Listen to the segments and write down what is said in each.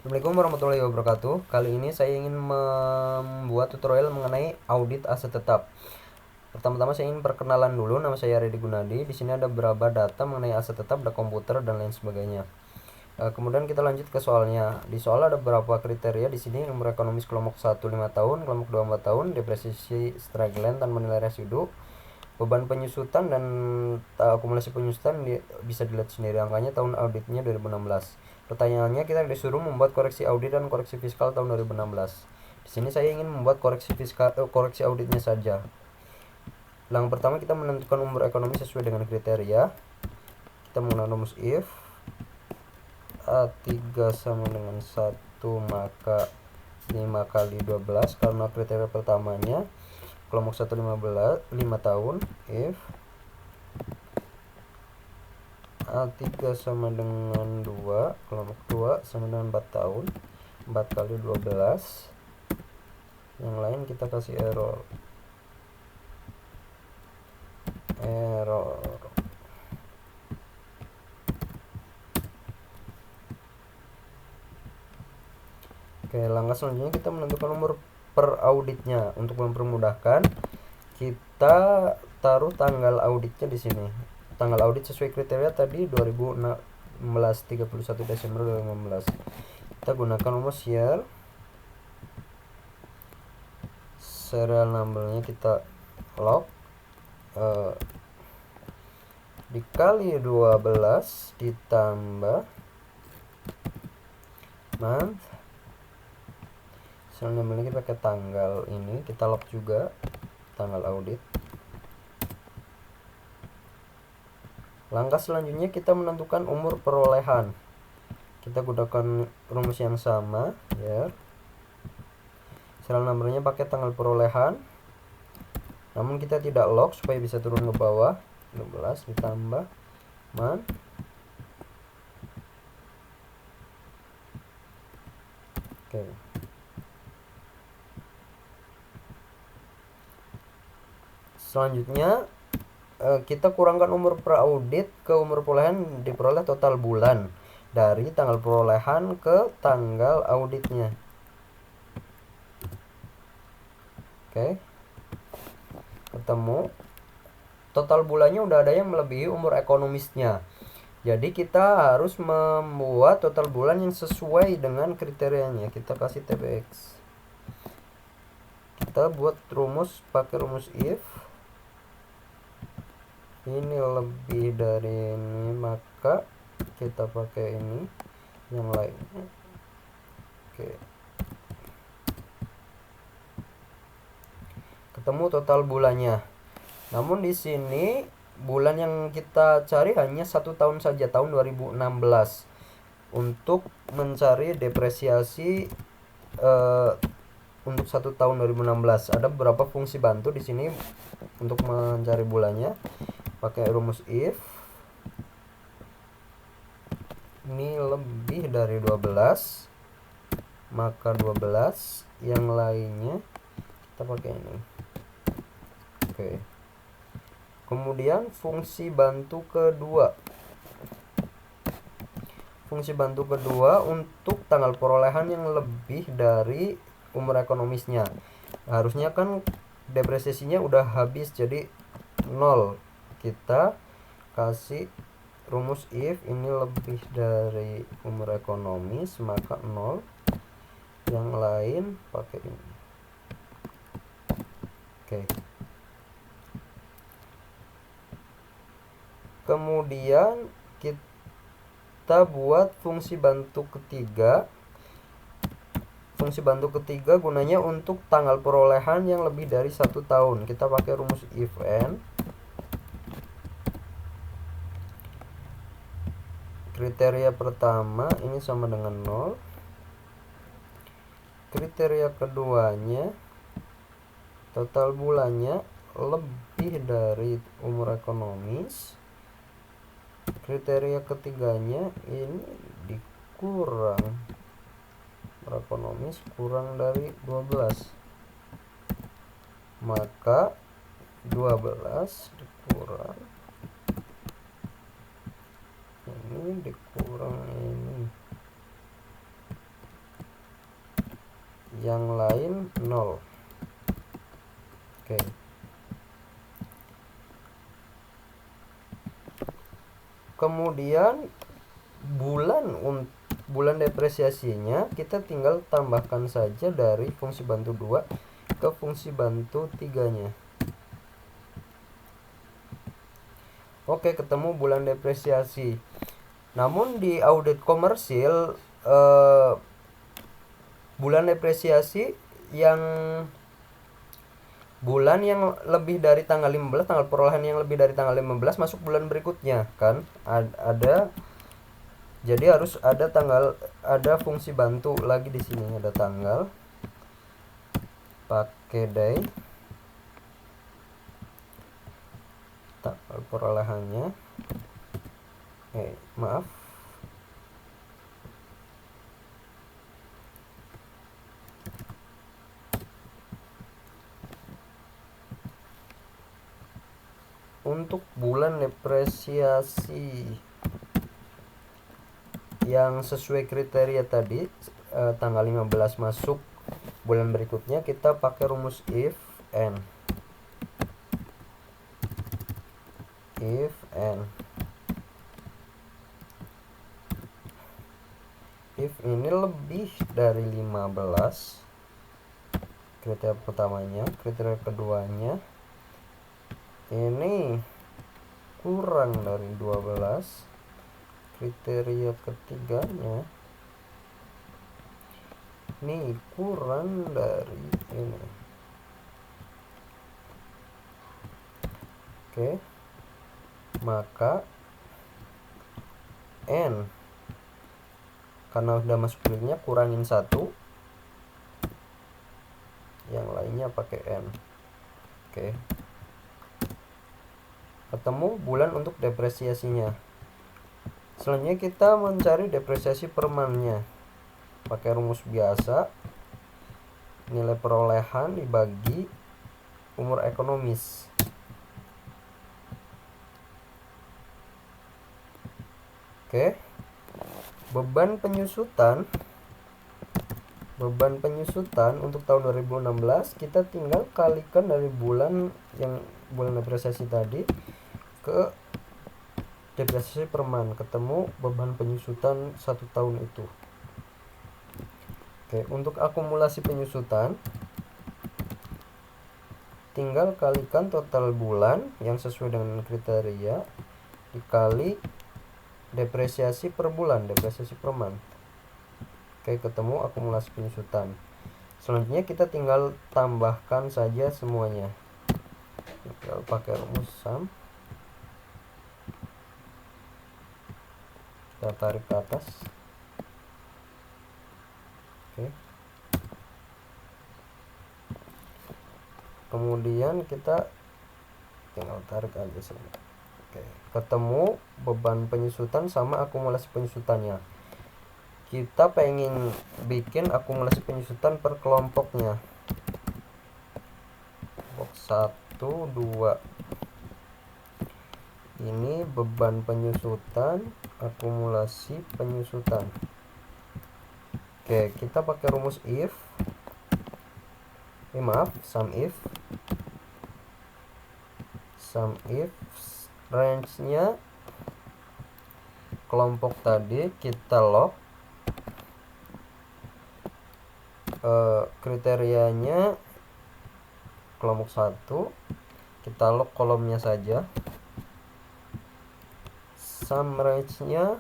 Assalamualaikum warahmatullahi wabarakatuh. Kali ini saya ingin membuat tutorial mengenai audit aset tetap. Pertama-tama saya ingin perkenalan dulu. Nama saya Redi Gunadi. Di sini ada beberapa data mengenai aset tetap, ada komputer dan lain sebagainya. Kemudian kita lanjut ke soalnya. Di soal ada beberapa kriteria di sini. Umur ekonomis kelompok 1 5 tahun, kelompok 2 4 tahun, depresiasi stragland tanpa nilai residu, beban penyusutan dan akumulasi penyusutan bisa dilihat sendiri angkanya. Tahun auditnya 2016. Pertanyaannya, kita disuruh membuat koreksi audit dan koreksi fiskal tahun 2016. Di sini saya ingin membuat koreksi koreksi auditnya saja. Langkah pertama, kita menentukan umur ekonomi sesuai dengan kriteria. Kita menggunakan rumus if A3 sama dengan 1, maka 5 kali 12 karena kriteria pertamanya kelompok 1 5 tahun. If A3 sama dengan 2, kelompok 2 sama dengan 4 tahun, 4 kali 12. Yang lain kita kasih error. Oke, langkah selanjutnya kita menentukan umur per auditnya. Untuk mempermudahkan, kita taruh tanggal auditnya di sini. Tanggal audit sesuai kriteria tadi 2016, 31 Desember 2015. Kita gunakan rumus year. Serial numbernya kita log, dikali 12 ditambah month. Serial numbernya kita pakai tanggal ini, kita log juga tanggal audit. Langkah selanjutnya kita menentukan umur perolehan. Kita gunakan rumus yang sama ya. Serial numbernya pakai tanggal perolehan, namun kita tidak log supaya bisa turun ke bawah. 12 ditambah month. Oke. Selanjutnya kita kurangkan umur per-audit ke umur perolehan, diperoleh total bulan dari tanggal perolehan ke tanggal auditnya. Oke, ketemu total bulannya udah ada yang melebihi umur ekonomisnya. Jadi kita harus membuat total bulan yang sesuai dengan kriterianya. Kita kasih tbx. Kita buat rumus pakai rumus if. Ini lebih dari ini, maka kita pakai ini yang lainnya. Oke, ketemu total bulannya. Namun di sini bulan yang kita cari hanya 1 tahun saja, tahun 2016. Untuk mencari depresiasi untuk 1 tahun 2016 ada beberapa fungsi bantu di sini untuk mencari bulannya. Pakai rumus if. Ini lebih dari 12, maka 12. Yang lainnya kita pakai ini. Oke. Kemudian fungsi bantu kedua. Fungsi bantu kedua untuk tanggal perolehan yang lebih dari umur ekonomisnya. Harusnya kan depresiasinya udah habis, jadi 0. Kita kasih rumus if ini lebih dari umur ekonomis, maka 0. Yang lain pakai ini. Oke. Kemudian kita buat fungsi bantu ketiga. Fungsi bantu ketiga gunanya untuk tanggal perolehan yang lebih dari 1 tahun. Kita pakai rumus if n. Kriteria pertama ini sama dengan 0. Kriteria keduanya total bulannya lebih dari umur ekonomis. Kriteria ketiganya ini dikurang umur ekonomis, kurang dari 12, maka 12 dikurang ini dikurang ini. yang lain 0. Oke. Kemudian bulan depresiasinya kita tinggal tambahkan saja dari fungsi bantu 2 ke fungsi bantu 3-nya. Oke, ketemu bulan depresiasi. Namun di audit komersil bulan depresiasi yang bulan yang lebih dari tanggal 15, tanggal perolehan yang lebih dari tanggal 15 masuk bulan berikutnya kan, ada. Jadi harus ada fungsi bantu lagi di sini, ada tanggal, pakai day, tanggal perolehannya. Maaf. Untuk bulan depresiasi yang sesuai kriteria tadi, tanggal 15 masuk bulan berikutnya, kita pakai rumus if n if ini lebih dari 15, kriteria pertamanya. Kriteria keduanya ini kurang dari 12, kriteria ketiganya ini kurang dari ini. Oke, maka n, karena udah masuk bulannya, kurangin 1, yang lainnya pakai n. Oke, ketemu bulan untuk depresiasinya. Selanjutnya kita mencari depresiasi permannya. Pakai rumus biasa, nilai perolehan dibagi umur ekonomis. Oke, beban penyusutan untuk tahun 2016 kita tinggal kalikan dari bulan depresiasi tadi ke depresiasi perman, ketemu beban penyusutan 1 tahun itu. Oke, untuk akumulasi penyusutan tinggal kalikan total bulan yang sesuai dengan kriteria dikali depresiasi per bulan, depresiasi perman. Oke, ketemu akumulasi penyusutan. Selanjutnya kita tinggal tambahkan saja semuanya. Tinggal pakai rumus sum. Kita tarik ke atas. Oke. Kemudian kita tinggal tarik aja semua. Oke, ketemu beban penyusutan sama akumulasi penyusutannya. Kita pengen bikin akumulasi penyusutan per kelompoknya. Kelompok 1, 2. Ini beban penyusutan, akumulasi penyusutan. Oke, kita pakai rumus if. Sum if range-nya kelompok tadi kita log, kriterianya kelompok 1, kita log kolomnya saja. Sum range-nya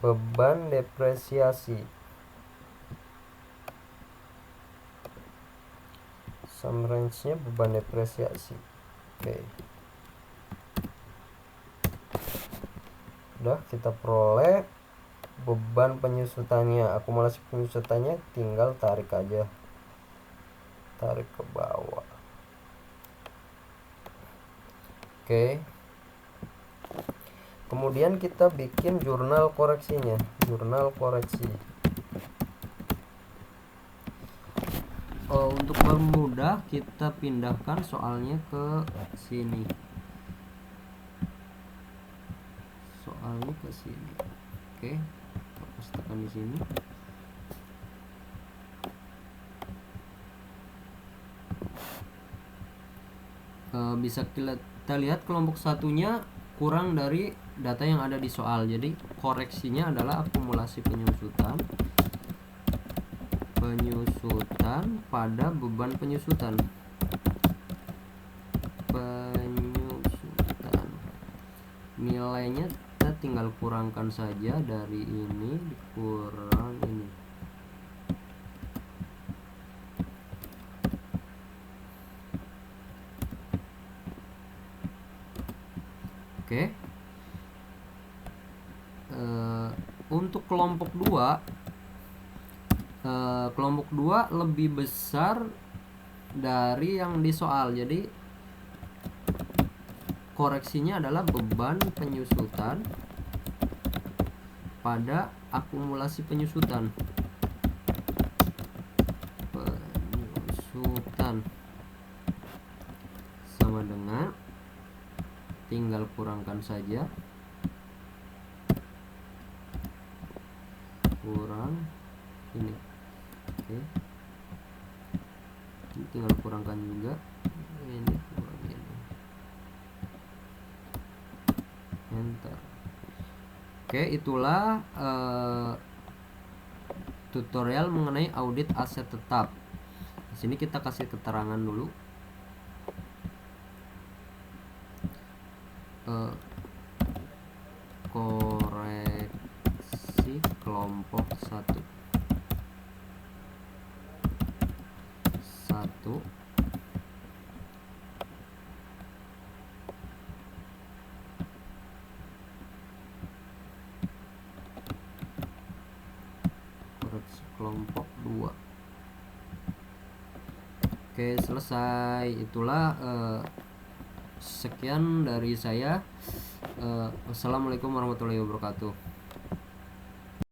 beban depresiasi. Sum range-nya beban depresiasi. Oke. Udah kita peroleh beban penyusutannya, akumulasi penyusutannya tinggal tarik aja. Tarik ke bawah. Oke. Kemudian kita bikin jurnal koreksinya, jurnal koreksi. Untuk mempermudah kita pindahkan soalnya ke sini. Oke. pastekan di sini. Bisa kita lihat kelompok satunya kurang dari data yang ada di soal. Jadi koreksinya adalah akumulasi penyusutan pada beban penyusutan. Nilainya kita tinggal kurangkan saja dari ini dikurang ini. Oke. Untuk kelompok 2 lebih besar dari yang di soal. Jadi koreksinya adalah beban penyusutan pada akumulasi penyusutan. Sama dengan, tinggal kurangkan saja, kurang ini. Oke. Ini tinggal kurangkan juga ini, kurang ini. Enter. Oke, itulah tutorial mengenai audit aset tetap. Di sini kita kasih keterangan dulu. Koreksi kelompok 1. Koreksi kelompok 2. Oke, selesai. Itulah sekian dari saya. Wassalamualaikum warahmatullahi wabarakatuh.